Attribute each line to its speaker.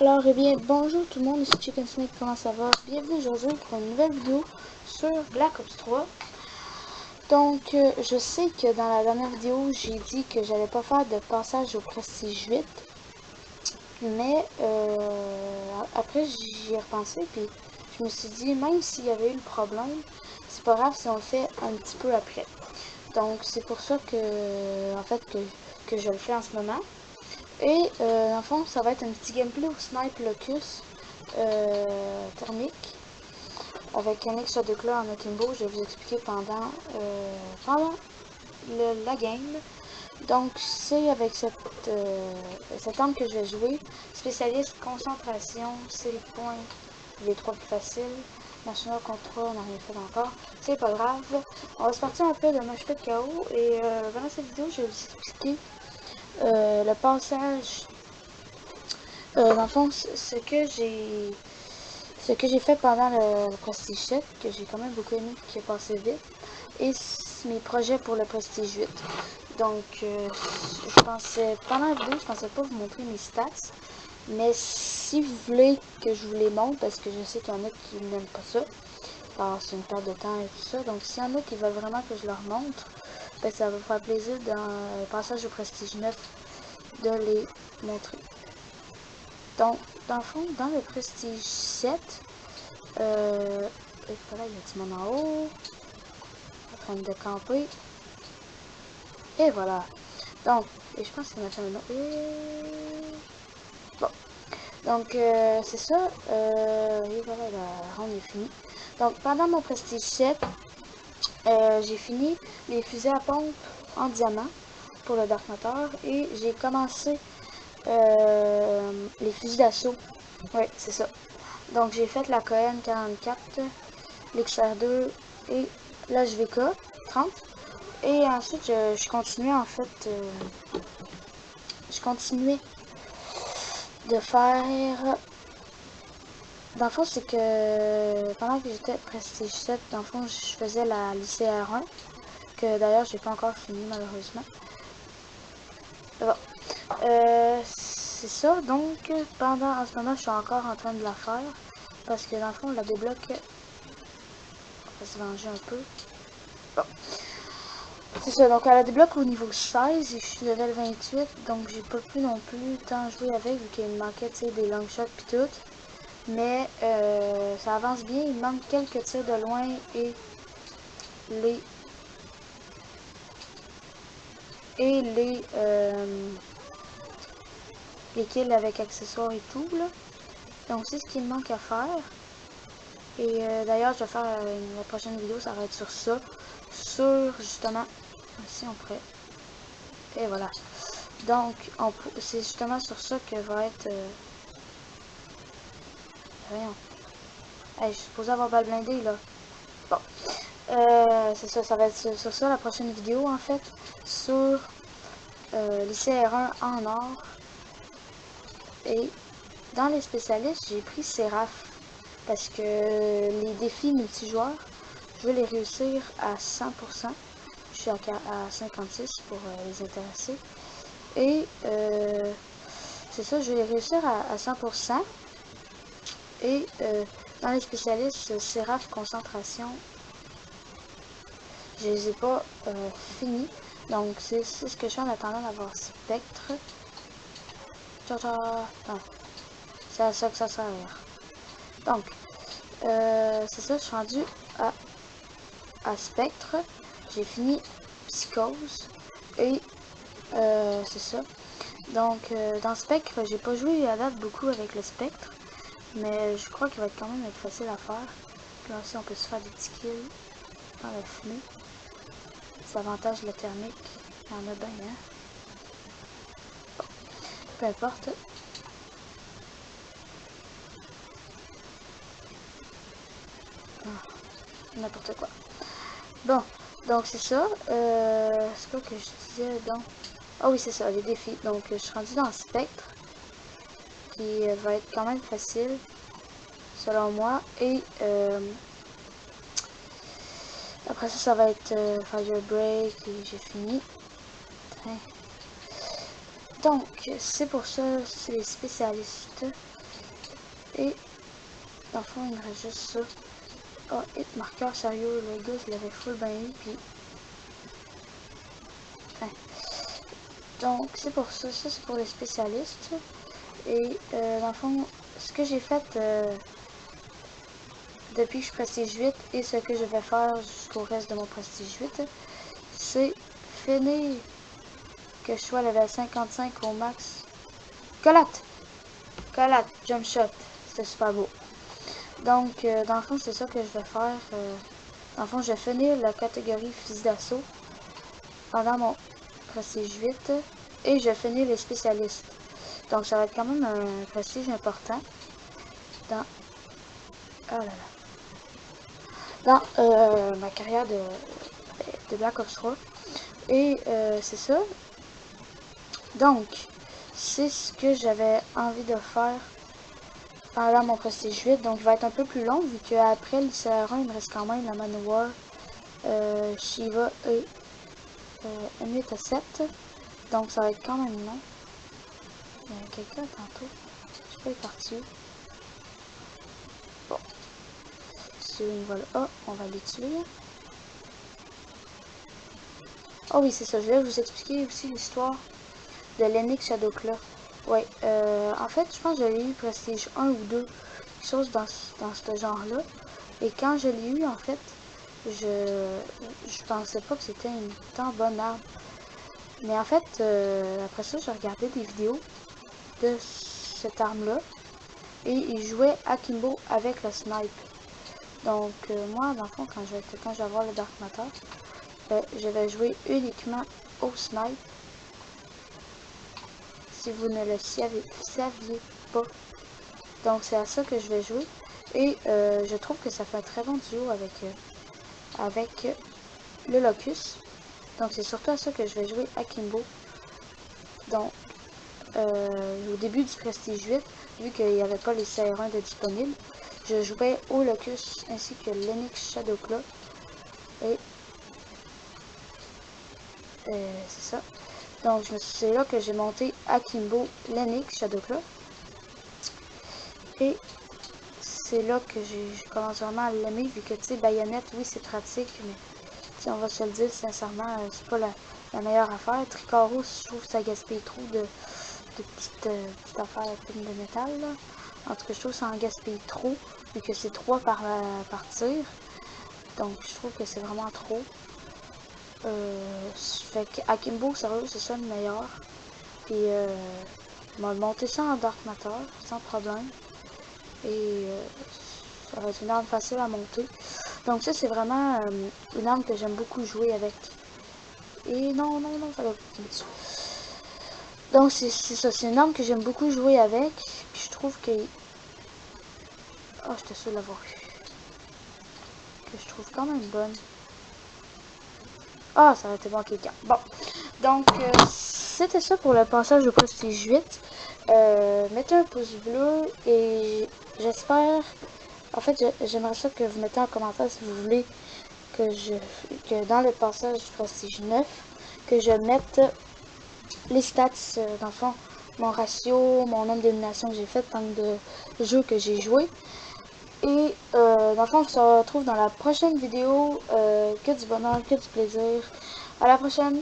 Speaker 1: Alors, eh bien, bonjour tout le monde, ici Chicken Snake, comment ça va? Bienvenue aujourd'hui pour une nouvelle vidéo sur Black Ops 3. Donc, je sais que dans la dernière vidéo, j'ai dit que j'allais pas faire de passage au Prestige 8. Mais, après, j'y ai repensé, puis je me suis dit, même s'il y avait eu le problème, c'est pas grave si on le fait un petit peu après. Donc, c'est pour ça que, en fait, que je le fais en ce moment. Et dans le fond, ça va être un petit gameplay au Snipe Locus thermique avec un extra de clé en akimbo. Je vais vous expliquer pendant la game. Donc, c'est avec cette arme que je vais jouer. Spécialiste concentration, c'est le point les trois plus faciles. National Control, on n'a rien fait encore. C'est pas grave. On va se partir un peu de match de KO. Et pendant cette vidéo, je vais vous expliquer le passage. Dans le fond, ce que j'ai fait pendant le Prestige 7, que j'ai quand même beaucoup aimé, qui est passé vite, et mes projets pour le Prestige 8. Donc, je pensais, pendant la vidéo, je pensais pas vous montrer mes stats, mais si vous voulez que je vous les montre, parce que je sais qu'il y en a qui n'aiment pas ça, parce que c'est une perte de temps et tout ça, donc s'il y en a qui veulent vraiment que je leur montre, ben, ça va me faire plaisir dans le passage au Prestige 9 de les montrer. Donc, dans le fond, dans le Prestige 7, voilà, il y a du monde en haut, en train de camper, et voilà. Donc, et je pense qu'on a fait un autre. Bon, donc c'est ça, et voilà, la ronde est finie. Donc, pendant mon Prestige 7, j'ai fini les fusées à pompe en diamant pour le Dark Matter, et j'ai commencé les fusils d'assaut. Ouais, c'est ça. Donc j'ai fait la KN 44, l'XR2 et la JVK 30. Et ensuite je continuais en fait, je continuais de faire. Dans le fond, c'est que pendant que j'étais Prestige 7, dans le fond, je faisais la l'ICR1, que d'ailleurs j'ai pas encore fini malheureusement. Bon. C'est ça, donc en ce moment je suis encore en train de la faire, parce que dans le fond la débloque, on va se venger un peu. Bon. C'est ça, donc elle la débloque au niveau 16 et je suis level 28, donc j'ai pas pu non plus tant jouer avec, vu qu'il me manquait des long shots pis tout. Mais ça avance bien, il me manque quelques tirs de loin et les kills avec accessoires et tout là. Donc c'est ce qu'il me manque à faire. Et d'ailleurs je vais faire la prochaine vidéo, ça va être sur ça, sur justement, ici on pourrait, et voilà. Donc c'est justement sur ça que va être voyons. Hey, je suis supposée avoir balle blindée là. Bon. C'est ça, ça va être sur ça la prochaine vidéo en fait. Sur l'ICR1 en or. Et dans les spécialistes, j'ai pris Seraph. Parce que les défis multijoueurs, je veux les réussir à 100%. Je suis à 56 pour les intéresser. Et c'est ça, je vais les réussir à 100%. Et dans les spécialistes, Seraph concentration, je les ai pas finis. Donc c'est ce que je fais en attendant d'avoir Spectre. C'est à ça que ça sert. Donc c'est ça, je suis rendu à Spectre. J'ai fini Psychose. Et c'est ça. Donc dans Spectre, j'ai pas joué à date beaucoup avec le Spectre. Mais je crois qu'il va quand même être facile à faire. Là aussi on peut se faire des petits kills dans la fumée. Ça avantage le thermique. Il y en a bien, hein. Bon. Peu importe. N'importe quoi. Bon, donc c'est ça. C'est quoi que je disais donc? Ah oui, c'est ça, les défis. Donc je suis rendue dans le Spectre, qui va être quand même facile, selon moi. Et après ça, ça va être Fire Break et j'ai fini. Donc, c'est pour ça, c'est les spécialistes. Et dans le fond, il me reste juste ça. Ah, hit marqueur, sérieux, le gars, je l'avais full bien eu, puis... Enfin. Donc, c'est pour ça. Ça, c'est pour les spécialistes. Et, dans le fond, ce que j'ai fait depuis que je suis prestige 8 et ce que je vais faire jusqu'au reste de mon prestige 8, c'est finir que je sois level 55 au max. Collate! Collate, jump shot. C'était super beau. Donc, dans le fond, c'est ça que je vais faire. Dans le fond, je vais finir la catégorie fusil d'assaut pendant mon prestige 8 et je vais finir les spécialistes. Donc, ça va être quand même un prestige important dans, oh là là, dans ma carrière de Black Ops 3. Et c'est ça. Donc, c'est ce que j'avais envie de faire pendant mon prestige 8. Donc, il va être un peu plus long vu qu'après le CR1, il me reste quand même la Manowar, Shiva et M8A7. Donc, ça va être quand même long. Il y a quelqu'un tantôt. Je sais pas, il est parti. Bon. Si il va là, oh, on va les tuer. Oh oui, c'est ça. Je vais vous expliquer aussi l'histoire de l'Enix Shadowclaw. Ouais, en fait, je pense que je l'ai eu prestige 1 ou 2, quelque chose dans ce genre-là. Et quand je l'ai eu, en fait, je pensais pas que c'était une tant bonne arme. Mais en fait, après ça, j'ai regardé des vidéos de cette arme-là. Et il jouait Akimbo avec le snipe. Donc, moi, dans le fond, quand je vais avoir le Dark Matter, je vais jouer uniquement au snipe. Si vous ne le saviez pas. Donc, c'est à ça que je vais jouer. Et je trouve que ça fait un très bon duo avec le Locus. Donc, c'est surtout à ça que je vais jouer Akimbo. Donc, au début du Prestige 8, vu qu'il n'y avait pas les CR1 de disponibles, je jouais au Locus ainsi que l'Enix Shadowclaw. Et c'est ça. Donc, c'est là que j'ai monté Akimbo, l'Enix Shadowclaw. Et c'est là que j'ai commencé vraiment à l'aimer, vu que, tu sais, baïonnette, oui, c'est pratique, mais, on va se le dire, sincèrement, c'est pas la meilleure affaire. Tricaro, je trouve que ça gaspille trop de petites affaires pleines de métal, là. En tout cas, je trouve que ça en gaspille trop, vu que c'est 3 par tir. Donc, je trouve que c'est vraiment trop. Fait qu'Akimbo, sérieux, c'est ça le meilleur. Puis, on va monter ça en Dark Matter, sans problème. Et ça va être une arme facile à monter. Donc ça, c'est vraiment une arme que j'aime beaucoup jouer avec. Et non, ça va pas dessus. Donc c'est ça, c'est une arme que j'aime beaucoup jouer avec. Puis je trouve que... Oh, j'étais sûre de l'avoir eu. Que je trouve quand même bonne. Ah, ça aurait été bon quelqu'un. Bon, donc c'était ça pour le passage au prestige 8. Mettez un pouce bleu et j'espère... En fait, j'aimerais ça que vous mettez en commentaire si vous voulez que dans le passage du prestige 9, que je mette les stats, dans le fond, mon ratio, mon nombre d'éliminations que j'ai fait, tant de jeux que j'ai joué. Et dans le fond, on se retrouve dans la prochaine vidéo. Que du bonheur, que du plaisir. À la prochaine!